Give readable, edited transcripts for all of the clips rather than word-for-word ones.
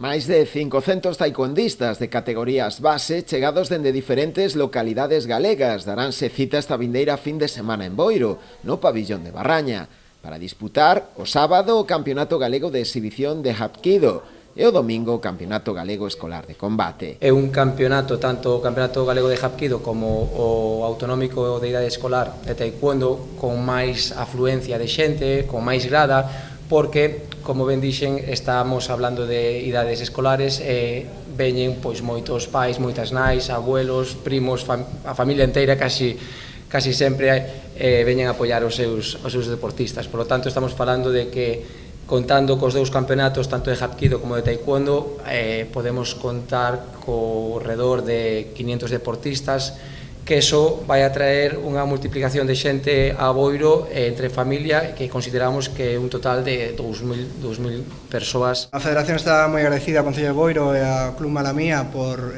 Máis de 500 taekwondistas de categorías base chegados dende diferentes localidades galegas daránse cita esta vindeira fin de semana en Boiro, no pabillón de Barraña, para disputar o sábado o Campeonato Galego de Exhibición de Hapkido e o domingo o Campeonato Galego Escolar de Combate. É un campeonato, tanto o Campeonato Galego de Hapkido como o Autonómico de Idade Escolar de Taekwondo, con máis afluencia de xente, con máis grada, porque, como ben dixen, estamos hablando de idades escolares e veñen pois moitos pais, moitas nais, abuelos, primos, a familia inteira casi sempre veñen a apoiar os seus deportistas. Por lo tanto, estamos falando de que, contando cos dous campeonatos, tanto de Hapkido como de Taekwondo, podemos contar co redor de 500 deportistas, que eso vai a traer unha multiplicación de xente a Boiro entre familia, que consideramos que é un total de 2.000 persoas. A Federación está moi agradecida ao Concello de Boiro e ao Club Malamía por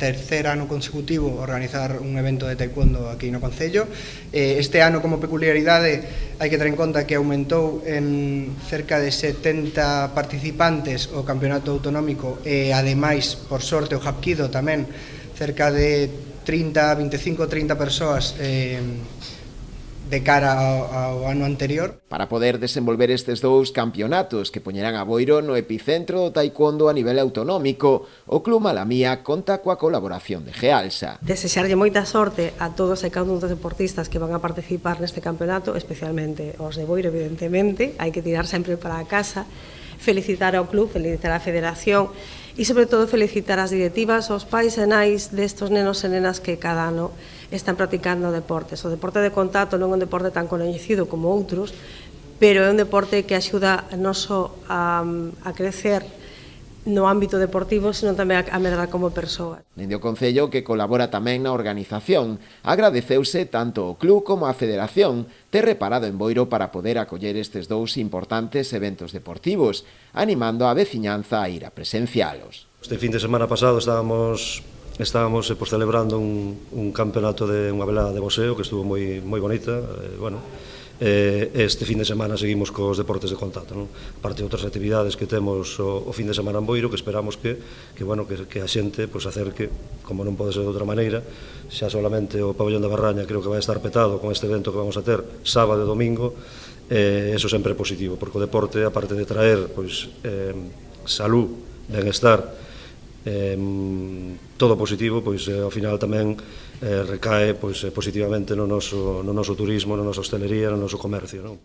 tercer ano consecutivo organizar un evento de taekwondo aquí no Concello. Este ano, como peculiaridade, hai que ter en conta que aumentou en cerca de 70 participantes o campeonato autonómico e, ademais, por sorte, o Hapkido tamén, cerca de 25 persoas de cara ao ano anterior. Para poder desenvolver estes dous campeonatos que poñerán a Boiro no epicentro do taekwondo a nivel autonómico, o Club Malamía conta coa colaboración de Gealsa. Desexarlle moita sorte a todos e cada un dos deportistas que van a participar neste campeonato, especialmente os de Boiro, evidentemente, hai que tirar sempre para a casa, felicitar ao club, felicitar a federación e, sobre todo, felicitar as directivas, aos pais e nais destos nenos e nenas que cada ano están practicando deportes. O deporte de contacto non é un deporte tan coñecido como outros, pero é un deporte que axuda non só a crecer no ámbito deportivo, sino tamén a medrar como persoa. Dende o Concello, que colabora tamén na organización, agradeceuse tanto ao club como á federación ter reparado en Boiro para poder acoller estes dous importantes eventos deportivos, animando a veciñanza a ir a presencialos. Este fin de semana pasado estábamos celebrando un campeonato de unha velada de boxeo que estuvo moi bonita. Este fin de semana seguimos cos deportes de contacto, non? Aparte de outras actividades que temos o fin de semana en Boiro, que esperamos que a xente acerque, como non pode ser de outra maneira, xa solamente o pabellón de Barraña creo que vai estar petado con este evento que vamos a ter sábado e domingo. Eso sempre é positivo, porque o deporte, aparte de traer salud, benestar, todo positivo, ao final tamén recae positivamente no noso turismo, no noso hostelería, no noso comercio, non?